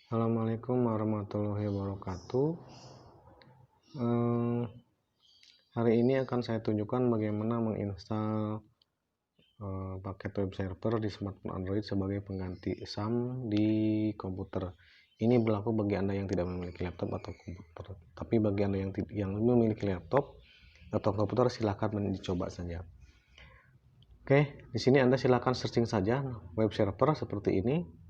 Assalamualaikum warahmatullahi wabarakatuh. Eh, Hari ini akan saya tunjukkan bagaimana menginstal paket web server di smartphone Android sebagai pengganti SAM di komputer. Ini berlaku bagi Anda yang tidak memiliki laptop atau komputer. Tapi bagi Anda yang memiliki laptop atau komputer, silahkan dicoba saja. Oke, di sini Anda silahkan searching saja web server seperti ini.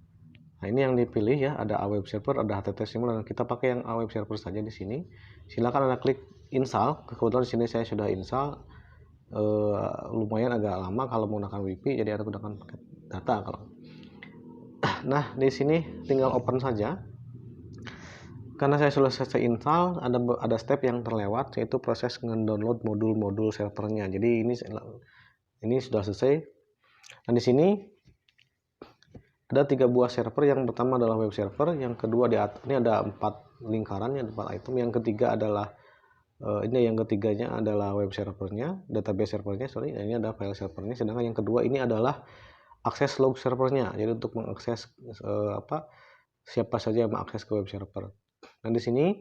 Nah, ini yang dipilih ya, ada web server, ada HTTP simul, dan kita pakai yang web server saja di sini. Silakan Anda klik install. Kebetulan di sini saya sudah install. Lumayan agak lama kalau menggunakan WiFi, jadi Anda gunakan paket data kalau. Nah, di sini tinggal open saja. Karena saya sudah selesai install, ada step yang terlewat, yaitu proses mendownload modul-modul servernya. Jadi ini sudah selesai. Dan di sini ada 3 buah server. Yang pertama adalah web server, yang kedua ini ada 4 lingkaran, 4 item. Yang ketiga adalah yang ketiganya adalah web servernya, database servernya, dan ini ada file servernya. Sedangkan yang kedua ini adalah akses log servernya. Jadi untuk mengakses siapa saja yang mengakses ke web server. Dan di sini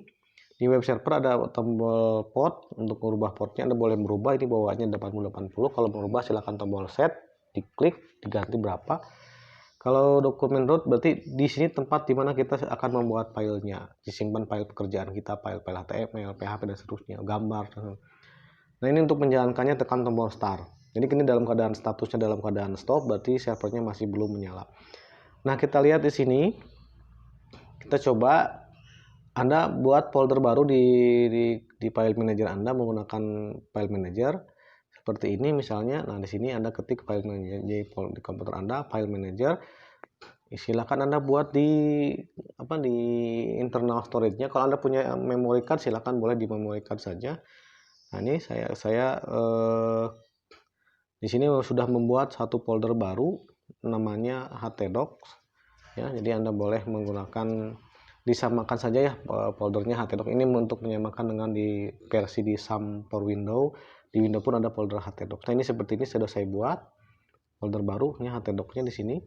di web server ada tombol port. Untuk merubah portnya Anda boleh merubah, ini bawaannya 8080. Kalau merubah silakan tombol set, diklik, diganti berapa. Kalau dokumen root berarti di sini tempat dimana kita akan membuat filenya, disimpan file pekerjaan kita, file-file HTML, PHP dan seterusnya, gambar. Nah, ini untuk menjalankannya tekan tombol start. Jadi ini dalam keadaan statusnya dalam keadaan stop, berarti servernya masih belum menyala. Nah, kita lihat di sini, kita coba Anda buat folder baru di file manager Anda menggunakan file manager seperti ini misalnya. Nah, di sini Anda ketik file manager di komputer Anda, file manager. Silakan Anda buat di internal storage-nya. Kalau Anda punya memory card, silakan boleh di memory card saja. Nah, ini saya di sini sudah membuat satu folder baru namanya htdocs ya. Jadi Anda boleh menggunakan, disamakan saja ya foldernya htdocs ini untuk menyamakan dengan di versi di SAM for Windows. Di Windows pun ada folder htdocs. Nah, ini seperti ini sudah saya buat folder barunya htdocs-nya di sini.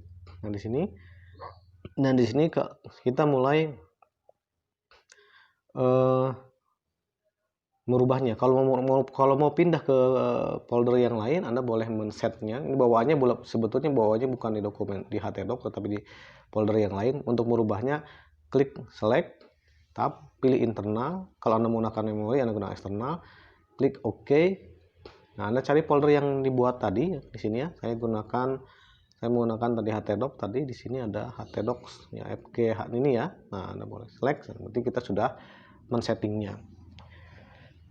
Nah, di sini kita mulai merubahnya. Kalau mau pindah ke folder yang lain, Anda boleh men-setnya. Ini bawaannya sebetulnya bukan di dokumen di htdocs, tetapi di folder yang lain. Untuk merubahnya, klik select, tab, pilih internal. Kalau Anda menggunakan memori, Anda gunakan eksternal. Klik OK. Nah, Anda cari folder yang dibuat tadi di sini ya. Saya menggunakan tadi htdocs tadi. Di sini ada htdocs ya, fgh ini ya. Nah, Anda boleh select. Berarti kita sudah men-settingnya.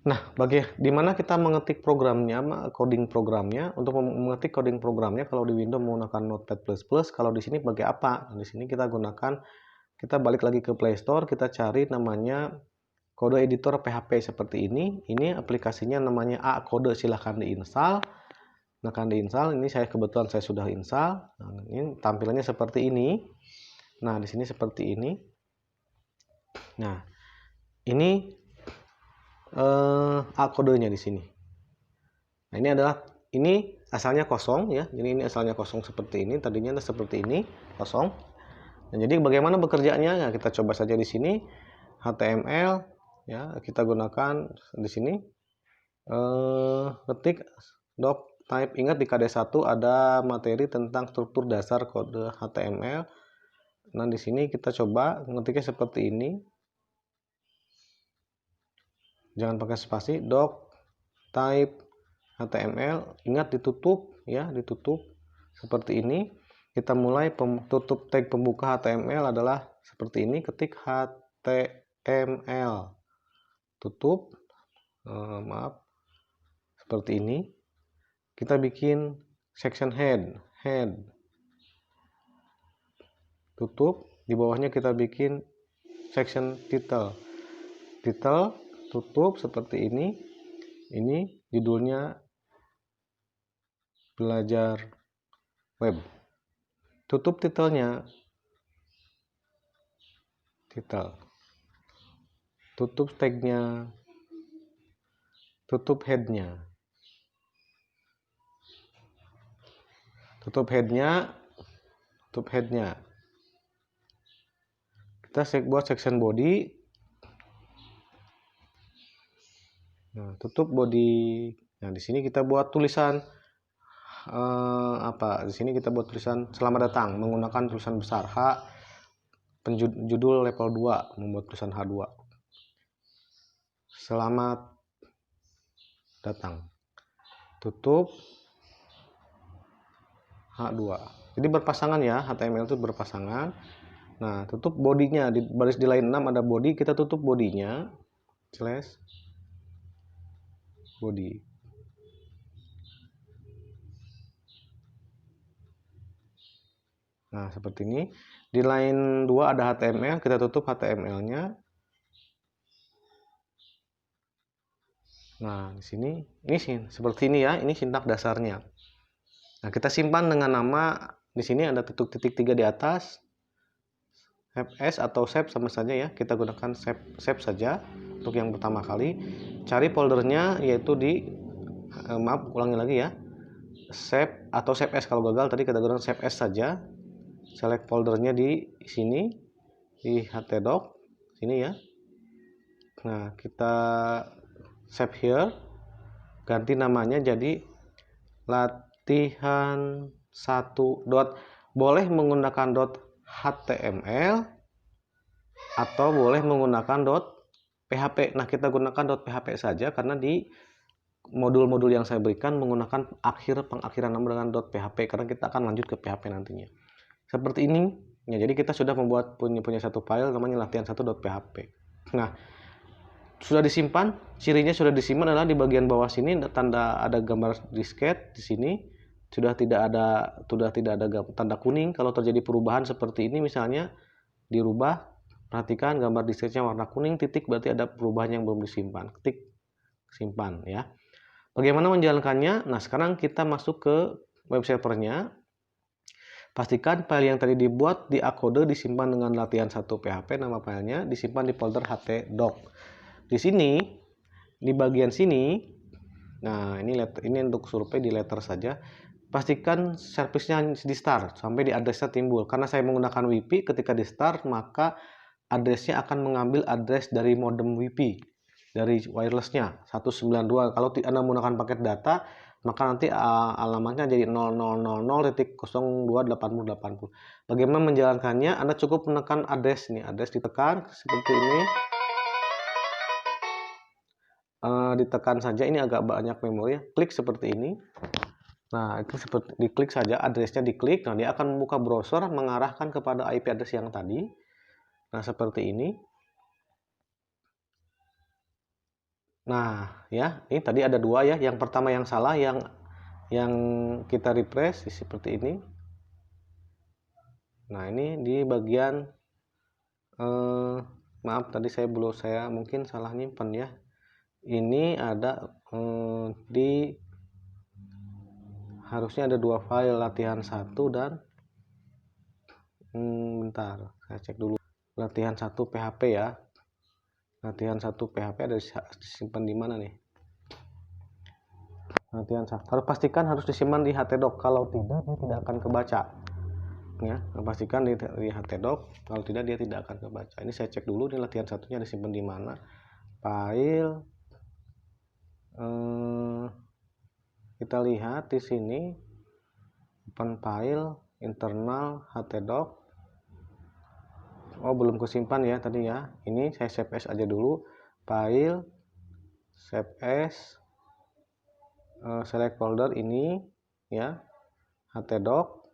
Nah, di mana kita mengetik programnya, coding programnya. Untuk mengetik coding programnya, kalau di Windows menggunakan Notepad++, kalau di sini pakai apa? Di sini kita balik lagi ke Play Store, kita cari namanya kode editor PHP seperti ini. Ini aplikasinya namanya Code, silahkan diinstal. Ini kebetulan saya sudah install. Nah, ini tampilannya seperti ini. Nah, di sini seperti ini. Nah, ini kodenya di sini. Nah, ini asalnya kosong ya. Jadi ini asalnya kosong seperti ini, tadinya seperti ini, kosong. Nah, jadi bagaimana bekerjanya? Nah, kita coba saja di sini HTML ya, kita gunakan di sini ketik doc type. Ingat di KD1 ada materi tentang struktur dasar kode HTML. Nah, di sini kita coba ngetiknya seperti ini. Jangan pakai spasi, doc type HTML. Ingat ditutup ya, ditutup seperti ini. Kita mulai tutup tag pembuka HTML adalah seperti ini, ketik HTML. Tutup. Seperti ini. Kita bikin section head. Tutup. Di bawahnya kita bikin section title. Tutup seperti ini. Ini judulnya belajar web. Tutup titelnya. Tutup tagnya. Tutup headnya. Tutup headnya. Kita kita buat section body. Nah, tutup body. Nah, di sini kita buat tulisan Di sini kita buat tulisan selamat datang menggunakan tulisan besar H, judul level 2 membuat tulisan H2. Selamat datang. Tutup H2. Jadi berpasangan ya, HTML itu berpasangan. Nah, tutup bodinya di baris di line 6 ada body, kita tutup bodinya slash body. Nah, seperti ini. Di line 2 ada HTML, kita tutup HTML-nya. Nah, di sini ini seperti ini ya, ini sintak dasarnya. Nah, kita simpan dengan nama, di sini ada titik 3 di atas. Save as atau save sama saja ya, kita gunakan save saja untuk yang pertama kali. Cari foldernya yaitu di ulangi lagi ya, save atau save as. Kalau gagal tadi kita gunakan save as saja. Select foldernya di sini di htdoc sini ya. Nah, kita save here, ganti namanya jadi latihan 1 boleh menggunakan .html atau boleh menggunakan .php. Nah, kita gunakan .php saja karena di modul-modul yang saya berikan menggunakan pengakhiran nama dengan .php karena kita akan lanjut ke PHP nantinya. Seperti ini. Ya, jadi kita sudah membuat punya satu file namanya latihan1.php. Nah, sudah disimpan, cirinya sudah disimpan adalah di bagian bawah sini tanda ada gambar disket di sini. Sudah tidak ada tanda kuning. Kalau terjadi perubahan seperti ini misalnya dirubah, perhatikan gambar disketnya warna kuning, titik berarti ada perubahan yang belum disimpan. Ketik simpan ya. Bagaimana menjalankannya? Nah, sekarang kita masuk ke web servernya. Pastikan file yang tadi dibuat di akode disimpan dengan latihan1.php, nama filenya disimpan di folder htdoc. Di sini di bagian sini, nah ini untuk survei di letter saja. Pastikan servisnya di start sampai di addressnya timbul. Karena saya menggunakan WiFi, ketika di start maka addressnya akan mengambil address dari modem WiFi dari wirelessnya 192. Kalau Anda menggunakan paket data maka nanti alamatnya jadi 0000.028080. Bagaimana menjalankannya? Anda cukup menekan address ini, address ditekan seperti ini. Ditekan saja, ini agak banyak memori, klik seperti ini. Nah, itu seperti diklik saja, addressnya diklik. Nah, dia akan membuka browser mengarahkan kepada IP address yang tadi. Nah, seperti ini. Nah, ya, ini tadi ada dua ya. Yang pertama yang salah, yang kita refresh seperti ini. Nah, ini di bagian maaf tadi saya mungkin salah nyimpen ya. Ini ada harusnya ada dua file, latihan 1 dan bentar, saya cek dulu. Latihan 1 PHP ya. Latihan 1 PHP ada disimpan di mana nih? Latihan 1 harus pastikan harus disimpan di htdoc, kalau tidak dia tidak akan kebaca. Ya, pastikan di htdoc, kalau tidak dia tidak akan kebaca. Ini saya cek dulu nih latihan satunya disimpan di mana. File kita lihat di sini, open file internal htdoc. Oh, belum kesimpan ya tadi ya. Ini saya save as aja dulu. File, save as, select folder ini ya, htdoc.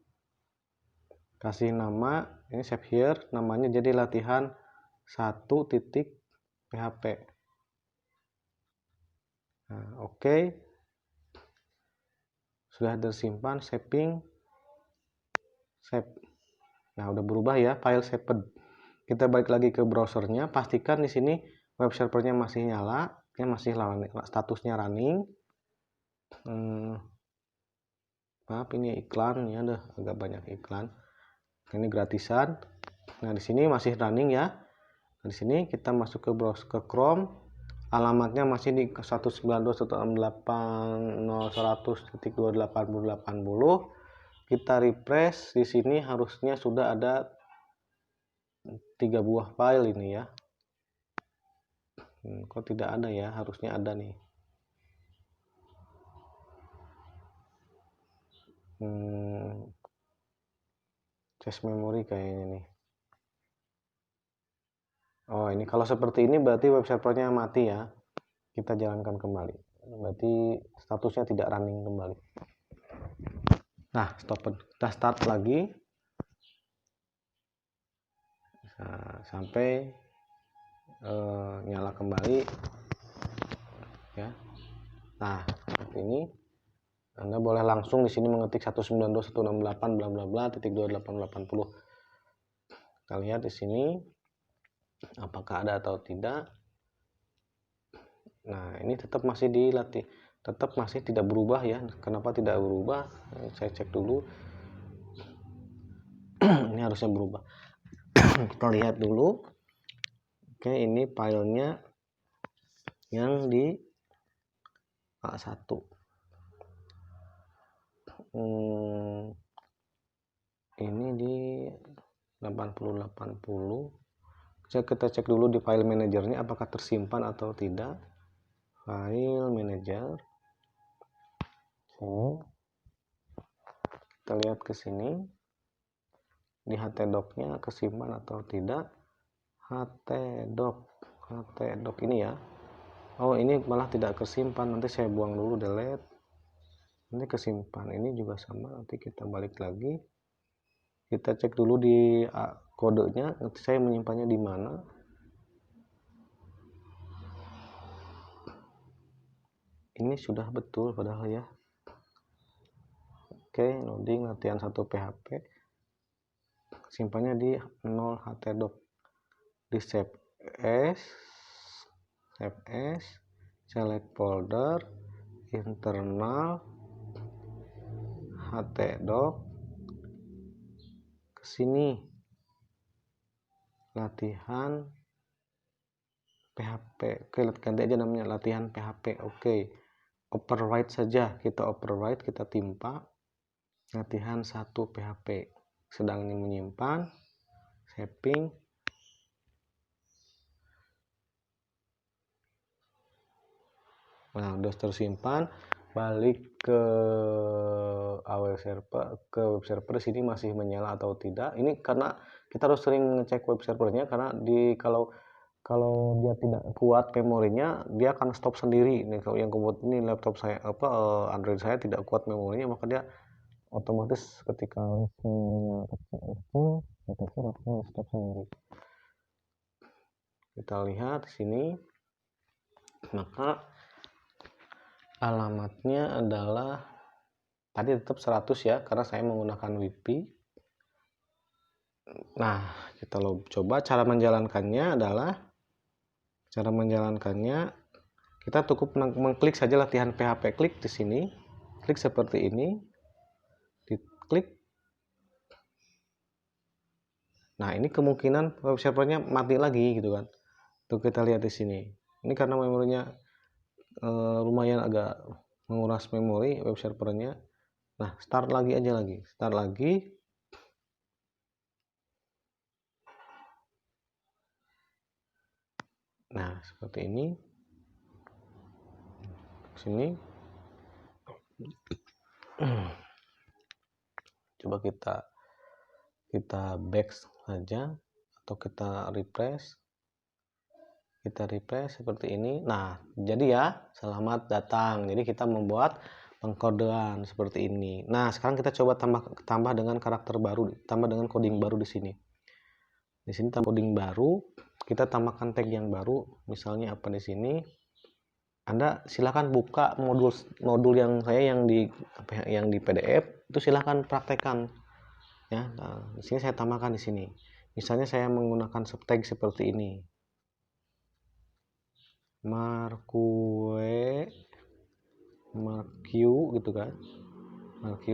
Kasih nama, ini save here, namanya jadi latihan 1.php. Nah, oke. Sudah tersimpan, saving, save. Nah, udah berubah ya, file saved. Kita balik lagi ke browsernya, pastikan di sini web servernya masih nyala, ya masih statusnya running. Maaf ini iklan ya, ada agak banyak iklan. Ini gratisan. Nah, di sini masih running ya. Nah, di sini kita masuk ke browser ke Chrome. Alamatnya masih di 192.168.100.280.80. Kita refresh, di sini harusnya sudah ada 3 buah file ini ya. Kok tidak ada ya? Harusnya ada nih. Cache memory kayaknya nih. Oh, ini kalau seperti ini berarti web servernya mati ya. Kita jalankan kembali. Berarti statusnya tidak running kembali. Nah, stop. Kita start lagi. Nah, sampai nyala kembali ya. Nah, seperti ini. Anda boleh langsung di sini mengetik 192.168 bla bla bla titik 2880. Kita lihat di sini apakah ada atau tidak. Nah, ini tetap masih dilatih, tetap masih tidak berubah ya. Kenapa tidak berubah? Saya cek dulu. Ini harusnya berubah. Kita lihat dulu. Oke, ini filenya yang di A1. Ini di 8080. Kita cek dulu di file manajernya apakah tersimpan atau tidak. File manager. Sini. Kita lihat ke sini. Di htdoc-nya kesimpan atau tidak. htdoc ini ya. Oh, ini malah tidak kesimpan. Nanti saya buang dulu, delete. Nanti kesimpan. Ini juga sama. Nanti kita balik lagi. Kita cek dulu di kodenya. Nanti saya menyimpannya di mana. Ini sudah betul padahal ya. Oke, loading latihan 1 PHP. Simpannya di 0 htdoc. Di save as, select folder, internal, htdoc, kesini, latihan PHP. Oke, ganti aja namanya latihan PHP. Oke, overwrite saja, kita overwrite, kita timpa latihan 1 PHP. Sedang ini menyimpan, saving. Nah, udah tersimpan. Balik ke web server, sini masih menyala atau tidak. Ini karena kita harus sering ngecek web servernya, karena kalau dia tidak kuat memorinya, dia akan stop sendiri. Nih, kalau yang kemudian ini laptop saya Android saya tidak kuat memorinya, maka dia otomatis ketika laptopnya akan stop sendiri. Kita lihat di sini, maka alamatnya adalah tadi tetap 100 ya, karena saya menggunakan WiFi. Nah, kita coba cara menjalankannya adalah kita cukup mengklik saja latihan PHP. Klik di sini, klik seperti ini, diklik. Nah, ini kemungkinan web servernya mati lagi gitu kan. Tuh, kita lihat di sini. Ini karena memorinya lumayan agak menguras memori web servernya. Nah, start lagi aja lagi. Start lagi. Nah, seperti ini. Sini. Coba kita back saja atau kita refresh. Kita refresh seperti ini. Nah, jadi ya, selamat datang. Jadi kita membuat pengkodean seperti ini. Nah, sekarang kita coba tambah dengan karakter baru, tambah dengan coding baru di sini. Di sini tambah coding baru, kita tambahkan tag yang baru. Misalnya apa di sini? Anda silakan buka modul yang saya yang di PDF itu silakan praktekkan ya. Nah, di sini saya tambahkan di sini. Misalnya saya menggunakan subtag seperti ini. Marque gitu kan, marque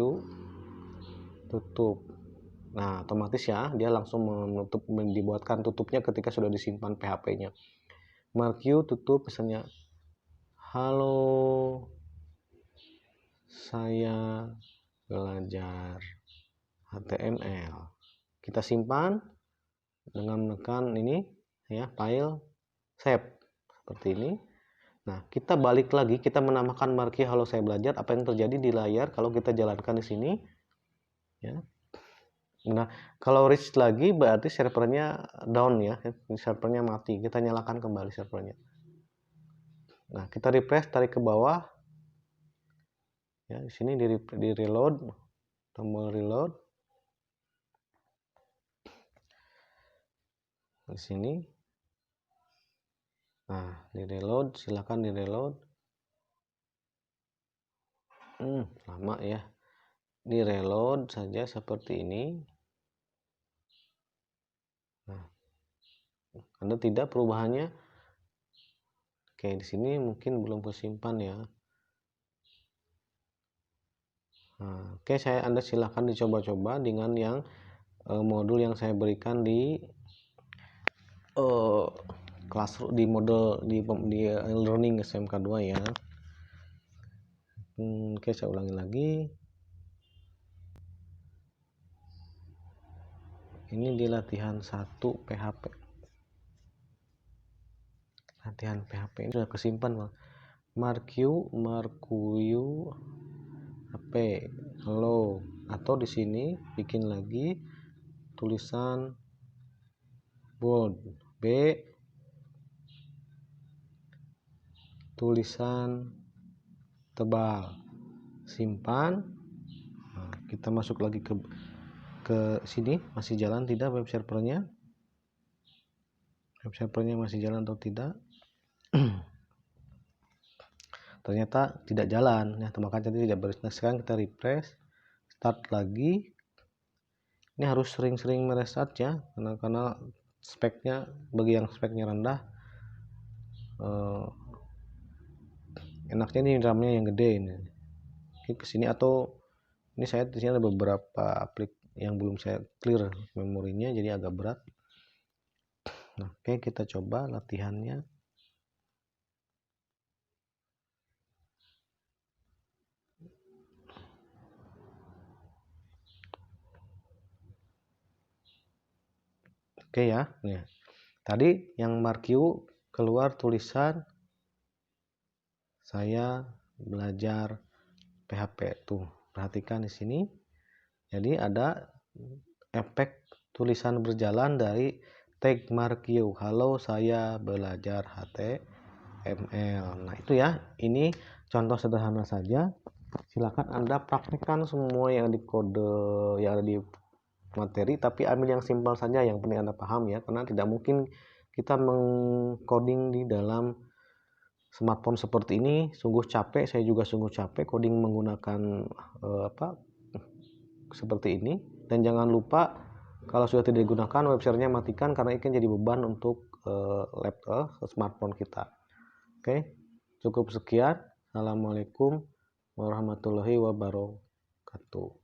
tutup. Nah, otomatis ya dia langsung menutup, dibuatkan tutupnya ketika sudah disimpan PHP-nya. Marque tutup, misalnya halo saya belajar HTML. Kita simpan. dengan menekan ini ya, file save seperti ini. Nah, kita balik lagi, kita menambahkan marquee halo saya belajar. Apa yang terjadi di layar kalau kita jalankan di sini ya. Nah, kalau reach lagi berarti servernya down ya, servernya mati. Kita nyalakan kembali servernya. Nah, kita refresh, tarik ke bawah. Ya, di sini di reload, tombol reload. Di sini. Nah, di reload, silakan di reload. Lama ya. Di reload saja seperti ini. Nah, Anda tidak perubahannya. Oke, di sini mungkin belum kesimpan ya. Nah, oke, Anda silahkan dicoba-coba dengan yang modul yang saya berikan di kelas di model di learning SMK 2 ya. Oke, saya ulangi lagi. Ini di latihan 1 PHP. Latihan PHP ini sudah kesimpan, Bang. Marquee HP halo, atau di sini bikin lagi tulisan bold B, tulisan tebal, simpan. Nah, kita masuk lagi ke sini, masih jalan tidak web servernya masih jalan atau tidak. Ternyata tidak jalan ya, makanya tadi tidak beres. Nah, sekarang kita refresh, start lagi. Ini harus sering-sering merestart ya, karena speknya, bagi yang speknya rendah enaknya ini RAM-nya yang gede ini. Oke, ke sini, atau ini saya di sini ada beberapa aplik yang belum saya clear memorinya, jadi agak berat. Nah, oke, kita coba latihannya. Oke ya, nih. Tadi yang marquee keluar tulisan saya belajar PHP tuh. Perhatikan di sini. Jadi ada efek tulisan berjalan dari tag marquee. Halo, saya belajar HTML. Nah, itu ya. Ini contoh sederhana saja. Silakan Anda praktikkan semua yang di kode, yang ada di materi, tapi ambil yang simpel saja, yang penting Anda paham ya, karena tidak mungkin kita mengcoding di dalam smartphone seperti ini. Sungguh capek, saya juga sungguh capek coding menggunakan seperti ini. Dan jangan lupa kalau sudah tidak digunakan, webservernya matikan, karena ini kan jadi beban untuk laptop smartphone kita. Oke, cukup sekian. Assalamualaikum warahmatullahi wabarakatuh.